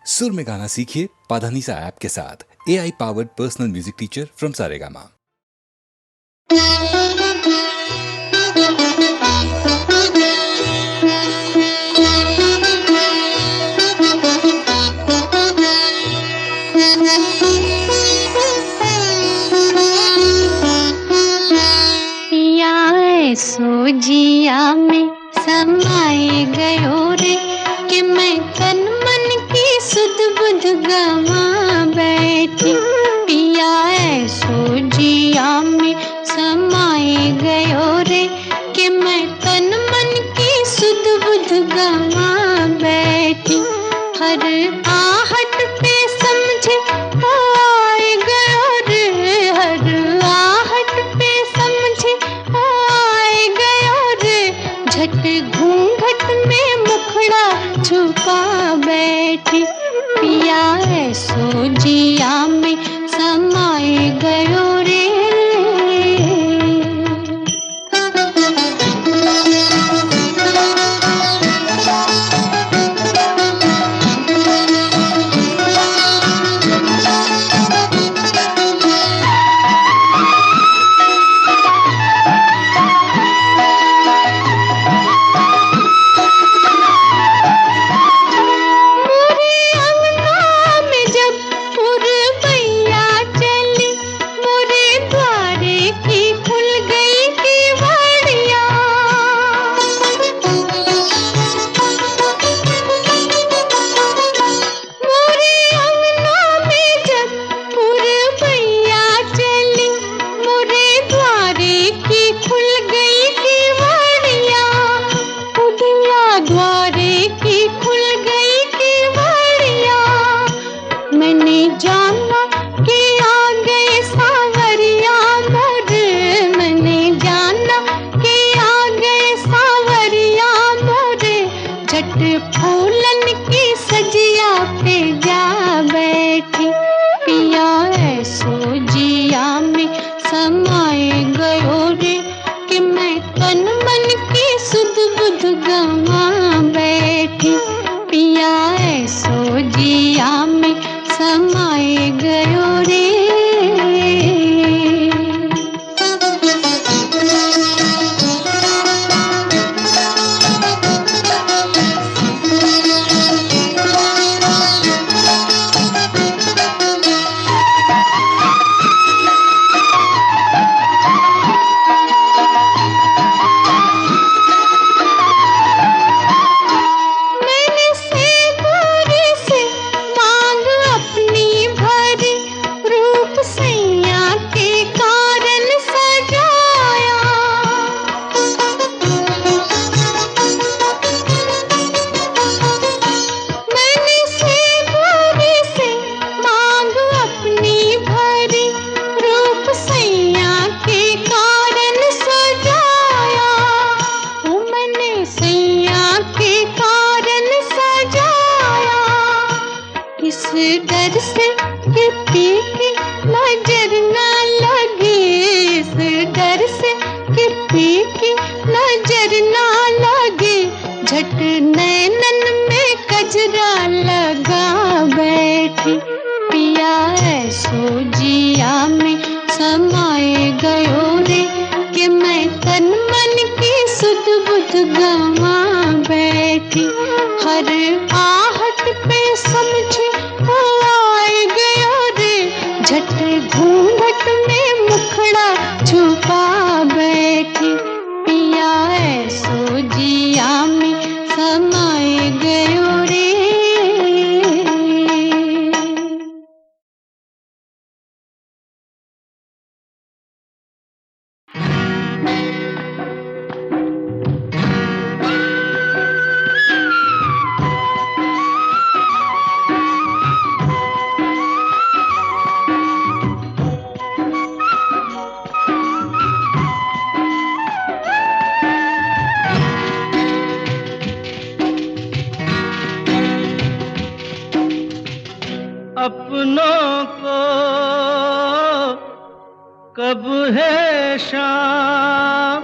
सुर में गाना सीखिए पाधानीसा ऐप के साथ। AI powered personal music teacher from Saregama. सो जिया में समाए गयो रे कि मैं तन मन की सुध बुध गवा बैठी। पिया सो जिया में समाए गयो रे कि मैं तन मन की सुध बुध गवा बैठी। हर आहट पे समझे आए गयो रे, हर आहट पे समझे झट घूंघट में मुखड़ा छुपा बैठी। पिया सो जिया में समाए गयो रे। फूलन की सजिया पे जा बैठी। पिया सो जिया में समाए गयो रे कि मैं तन मन की सुध बुध गवा बैठी। पिया सो जिया में समाए गयो रे। डर से कि पी की नजर ना लगे, इस डर से कि पी की नजर ना लगे, झट नैनन में कजरा लगा बैठी। पिया सो जिया में समाए गयो रे कि मैं तन मन की सुध बुध गवा बैठी। हर आहट पे समझे आए गयो रे, झट घूंघट में मुखड़ा छुपा बैठी। पिया सो जिया में समाए गयो रे। अपनों को कब है शाम,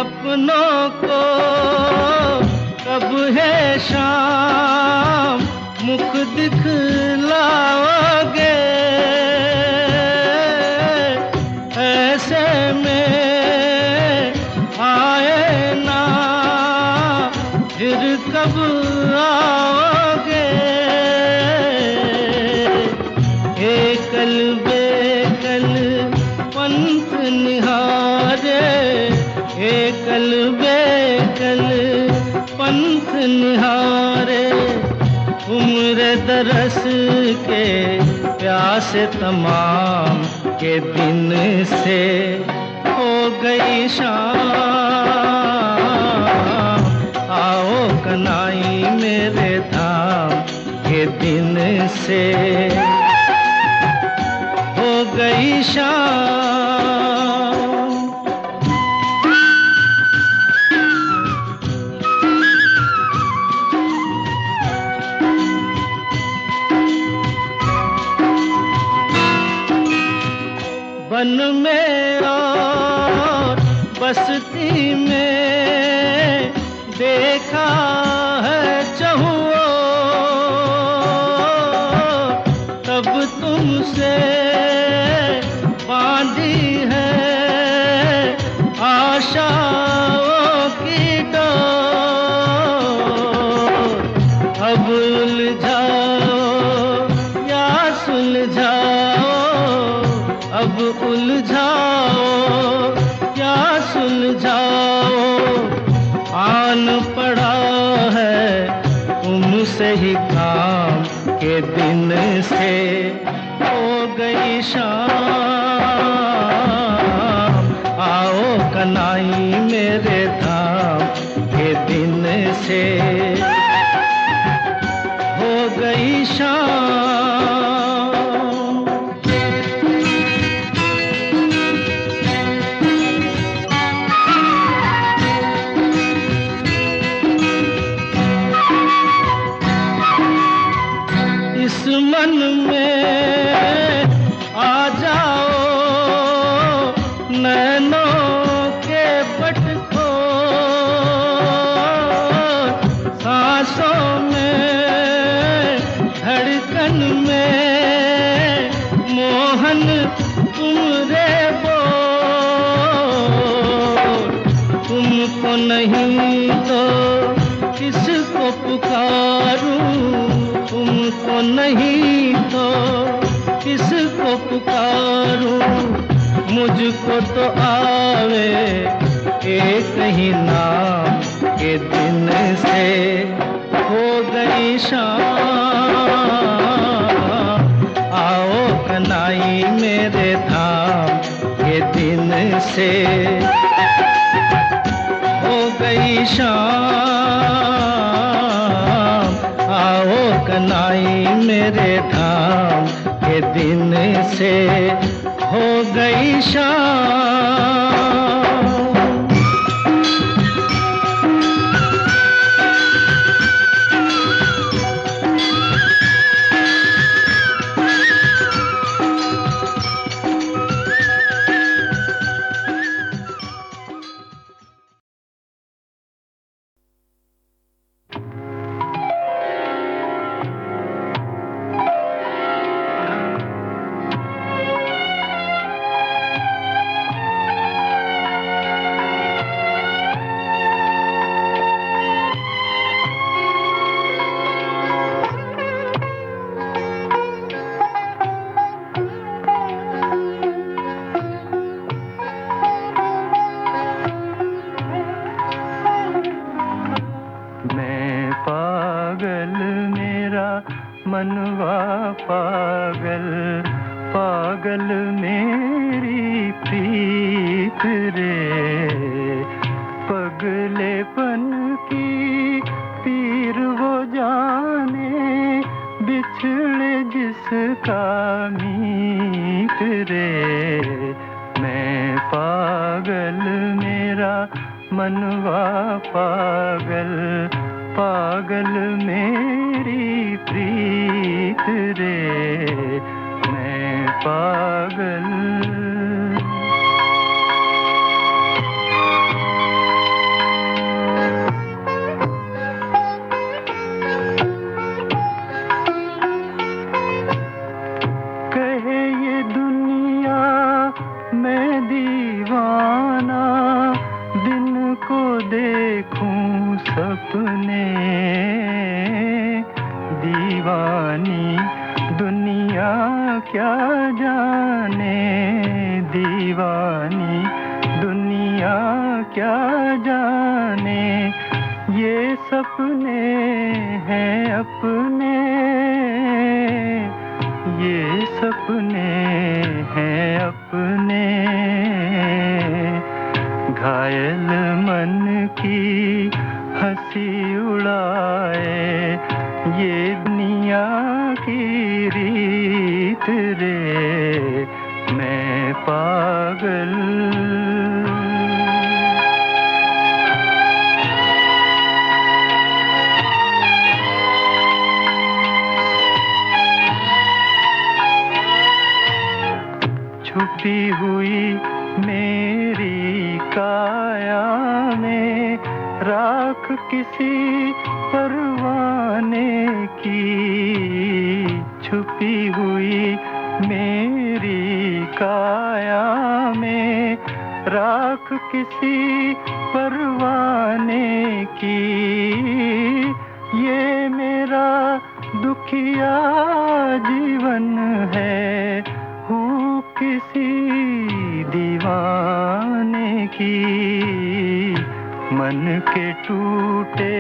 अपनों को कब है शाम मुख दिखलाओगे, ऐसे में आए ना फिर कब आओगे। एकल बेकल पंथ निहारे, एकल बेकल पंथ निहारे, उम्र दरस के प्यास तमाम के दिन से हो गई शाम। आओ कनाई मेरे धाम के दिन से हो गई शाम। वन में और बस्ती में देखा है चहुओं, तब तुमसे बांधी है आशाओं की डोर। अब उलझाओ या सुलझाओ, अब उलझाओ या सुलझाओ, आन पड़ा है तुमसे ही काम के दिन से हो गई शाम। आओ कनाई मेरे धाम के दिन से हो गई शाम। इस मन में आ जाओ नैनों के पट खोल, सांसों में धड़कन में मोहन तुम रे बोल। तुमको नहीं तो किसको पुकारूं, तुमको नहीं तो किसको पुकारूं, मुझको तो आवे एक ही नाम के दिन से हो गई शाम। आओ कनाई मेरे धाम के दिन से हो गई शाम। आओ कनाई मेरे धाम के दिन से हो गई शाम। मनवा पागल पागल मेरी प्रीत रे, पगलेपन की पीर वो जाने, बिछड़े जिसका मीत रे। मैं पागल मेरा मनवा पागल पागल मेरी प्रीत रे, मैं पागल। देखूं सपने, दीवानी दुनिया क्या जाने, दीवानी दुनिया क्या जाने, ये सपने हैं अपने, ये सपने हैं अपने। घायल मन की हंसी उड़ाए ये दुनिया की रीत रे, मैं पागल। छुपी हुई मेरी काया में राख किसी परवाने की, छुपी हुई मेरी काया में राख किसी परवाने की, ये मेरा दुखिया जीवन है, हूँ किसी दीवाने की। मन के टूटे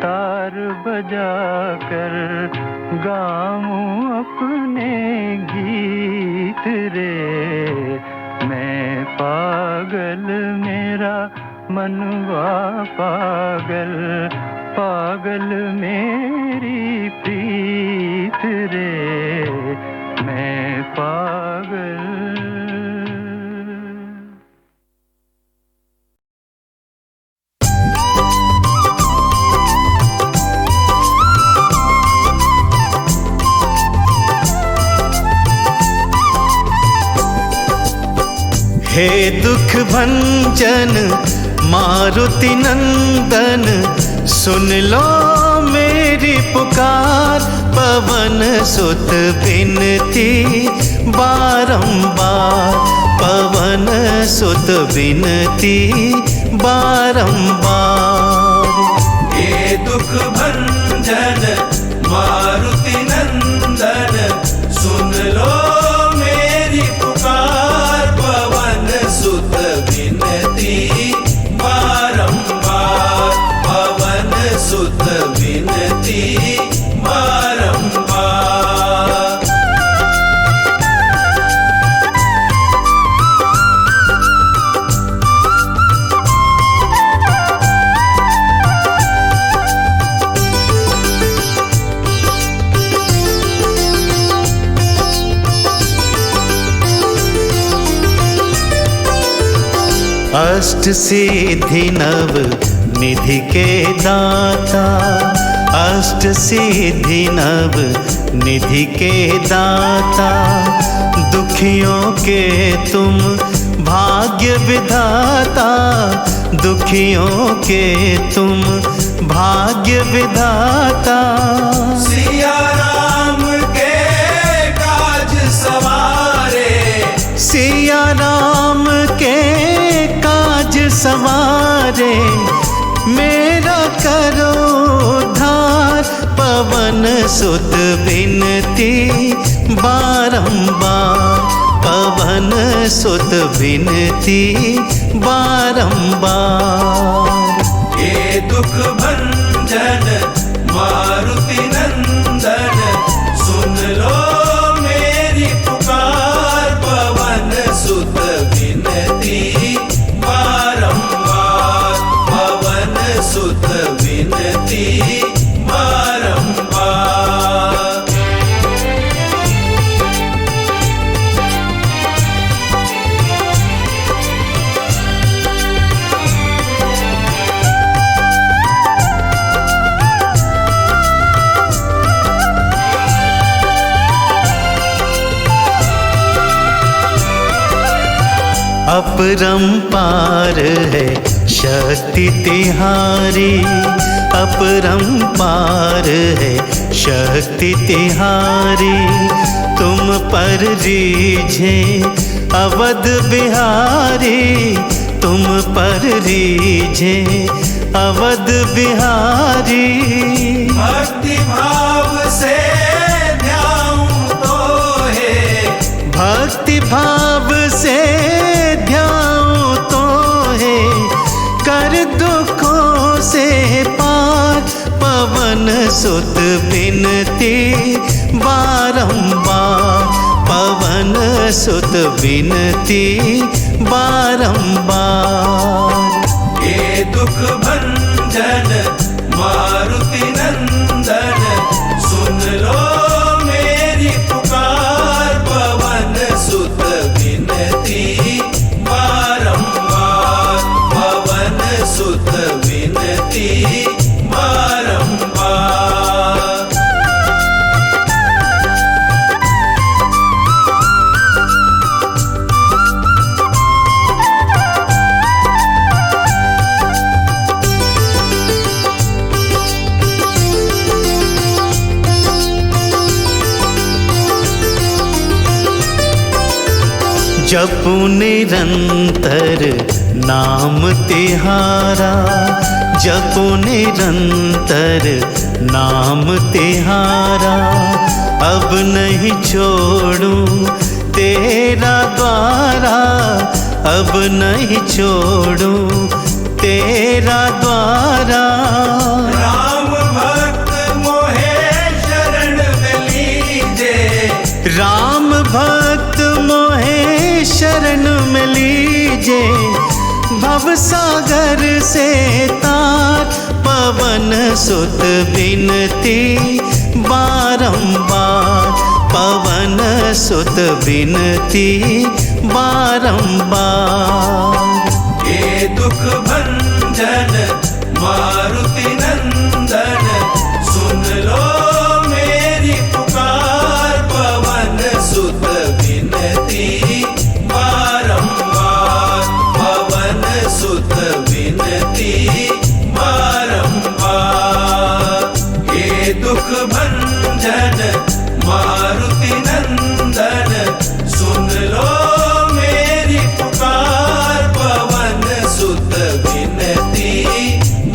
तार बजाकर गाऊं अपने गीत रे, मैं पागल मेरा मनवा पागल, पागल मेरी प्रीत रे, मैं पागल। हे दुख भंजन मारुति नंदन, सुन लो मेरी पुकार, पवन सुत बिनती बारंबार, पवन सुत बिनती बारंबार। हे दुख भंजन मारुति नंदन, सुन लो मेरी पुकार, पवन सुत बिनती बारंबार, पवन सुत बिनती बारंबार। अष्ट सिद्धि नव निधि के दाता, अष्ट सिद्धि नव निधि के दाता, दुखियों के तुम भाग्य विधाता, दुखियों के तुम भाग्य विधाता। सिया राम के काज सवारे, सिया राम के काज सवारे, मेरा करो उद्धार, पवन सुत बिनती बारंबार, पवन सुत बिनती बारंबार। हे दुख भंजन मारुति नंदन, सुन लो मेरी पुकार, पवन सुत बिनती बारंबार, पवन सुत बिनती बारंबार। अपरंपार है शक्ति तिहारी, अपरंपार है शक्ति तिहारी, तुम पर रीझे अवध बिहारी, तुम पर रीझे अवध बिहारी। भक्ति भाव से ध्याऊं तो है, भक्ति भाव से ध्याऊं तो है, कर दुखों से पार पवन सुत बिनती बारंबार, पवन सुत बिनती बारंबार। ये दुख भंजन मारुति नंदन, सुन लो मेरी पुकार, पवन सुत विनती बारंबार, पवन सुत विनती बारंबार। जपू निरंतर नाम तिहारा, जपू निरंतर नाम तिहारा, अब नहीं छोड़ूं तेरा द्वारा, अब नहीं छोड़ूं तेरा द्वारा। राम भक्त मोहे शरण में लीजे, राम भक्त मोहे शरण में लीजे, भवसागर से तार पवन सुत बिनती बारंबार, पवन सुत बिनती बारंबार। ये दुख भंजन मारुति नंदन, सुन लो मेरी पुकार, पवन सुत विनती बारंबार, पवन सुत विनती बारंबार। ये दुख भंजन मारुति नंदन, सुन लो मेरी पुकार, पवन सुत विनती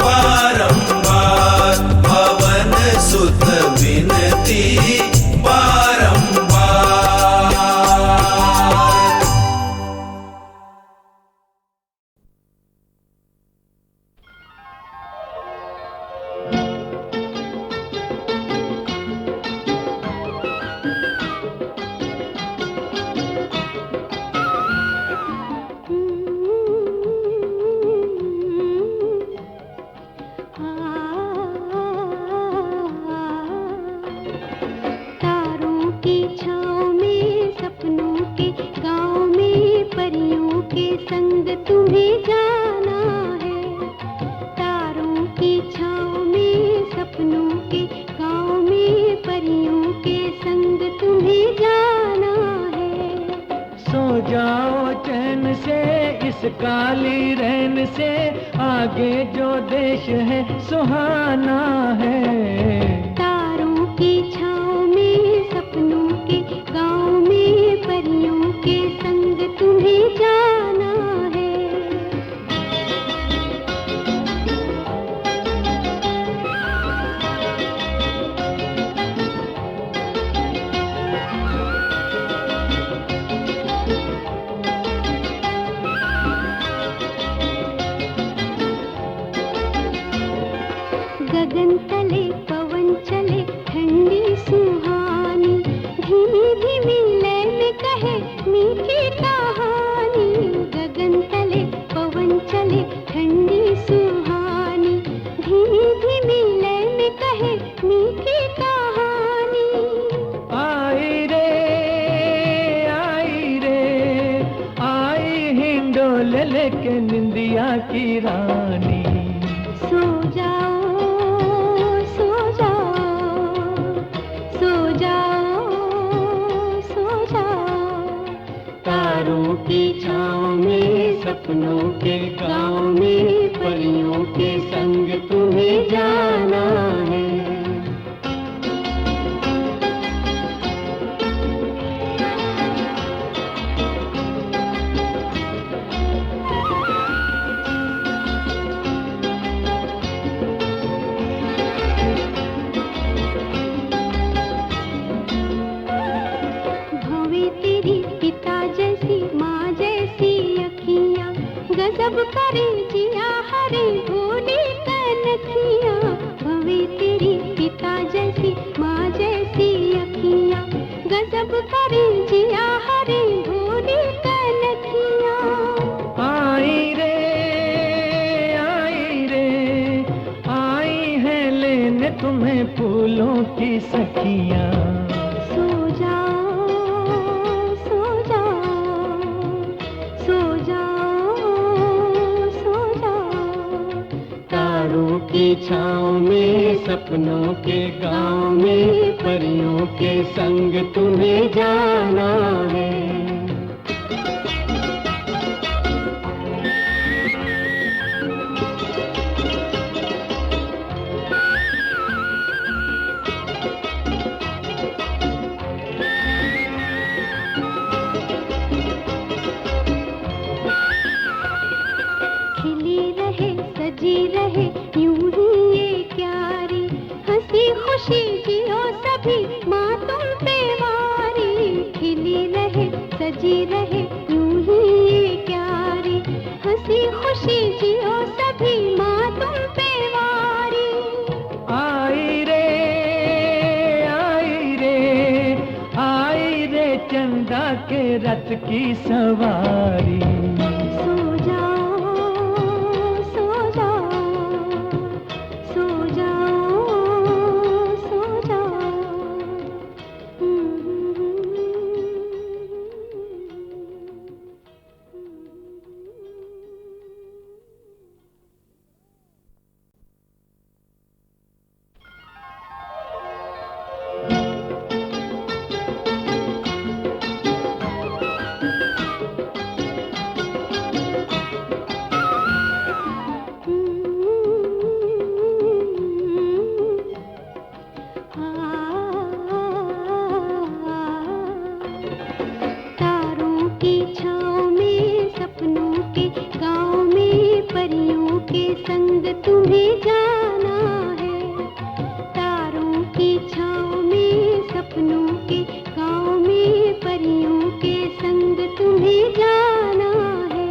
बारंबार, पवन सुत विनती बारंबार। तारों की छाँव में सपनों के गाँव में परियों के संग तुम्हें जाना है। तारों की छाँव में सपनों के गाँव में परियों के संग तुम्हें जाना है। सो जाओ चैन से इस काली रैन से, आगे जो देश है सुहाना है। तारों की छाँव में सपनों के गाँव में परियों के संग तुम्हें जाना है। गगन तले पवन चले ठंडी सुहानी, धीमी धीमी लय में कहे मीठी कहानी। गगन तले पवन चले ठंडी सुहानी, धीमी धीमी लय में कहे मीठी कहानी। आई रे आई रे आई हिंडोल लेके निंदिया की रानी। सो जाओ सो जाओ सो जाओ सो जाओ। तारों की छाँव में सपनों के गाँव में परियों के संग तुम्हें जाना है। तुम्हें फूलों की सखियाँ। सो जाओ, सो जाओ, सो जाओ, सो जाओ। तारों की छाँव में सपनों के गांव में परियों के संग तुम्हें जाना है। खिली रहे सजी रहे यूं ही ये क्यारी, हंसी खुशी जियो सभी माँ तुम पे वारी। खिली रहे सजी रहे यूं ही ये क्यारी, हंसी खुशी जियो सभी माँ तुम पे वारी। आई रे आई रे आई रे चंदा के रथ की सवारी। सो जाओ, सो जाओ, सो जाओ, सो जाओ। तारों की छाँव में सपनों के गाँव में परियों के संग तुम्हें जाना है। तारों की छाँव में सपनों के गाँव में परियों के संग तुम्हें जाना है।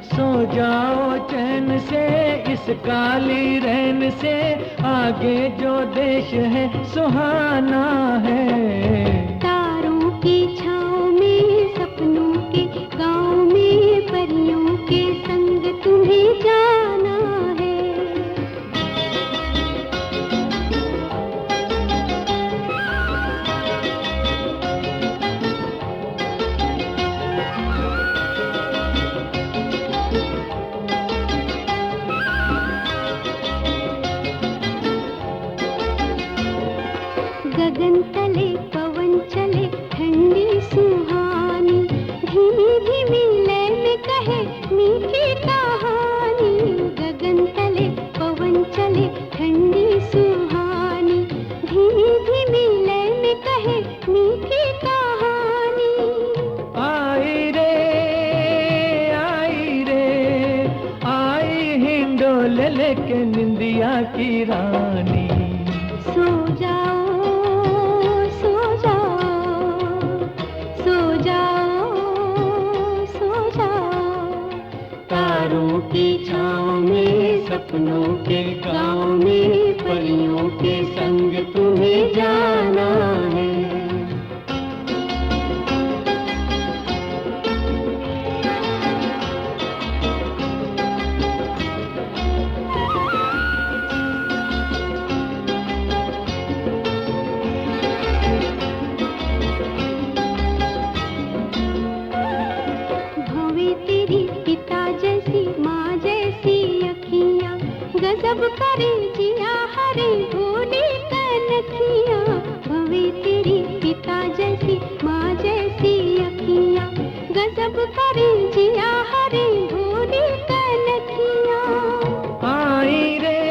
सो जाओ चैन से इस काली रैन से, आगे जो देश है सुहाना है। तारों की छाँव में सपनों के गाँव में परियों के संग तुम्हें जाना है। गगन तले पवन चले ठंडी सुहानी, धीमी धीमी लय में कहे मीठी कहानी। गगन तले पवन चले ठंडी सुहानी, धीमी धीमी लय में कहे मीठी कहानी। आई रे आई रे आई हिंडोल लेके निंदिया की रानी। सो जाओ, सो जाओ, सो जाओ, सो जाओ। तारों की छाँव में सपनों के गाँव में परियों के संग तुम्हें जाना है। भवे तेरी पिता जैसी माँ जैसी अखियाँ, गजब करे जिया हरे भोली कनखियाँ। भवे तेरी पिता जैसी माँ जैसी अखियाँ, गजब करे जिया हरे भोली कनखियाँ। आई रे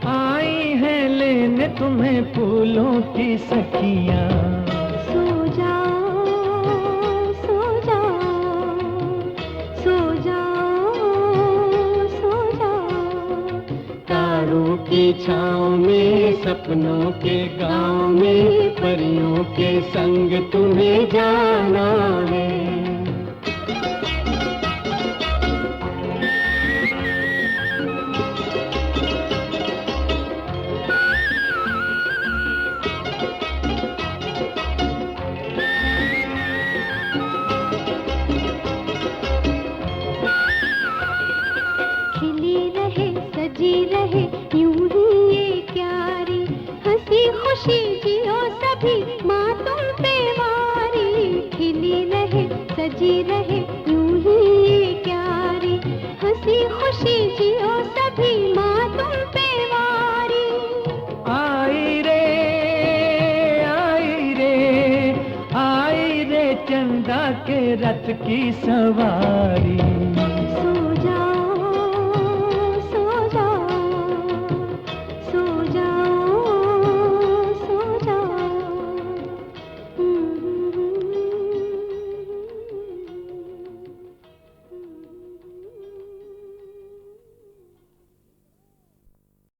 आई है लेने तुम्हें फूलों की सखियाँ। सो जाओ, सो जाओ, सो जाओ, सो जाओ। तारों की छाँव में सपनों के गाँव में परियों के संग तुम्हें जाना है। खिली रहे सजी रहे के रथ की सवारी।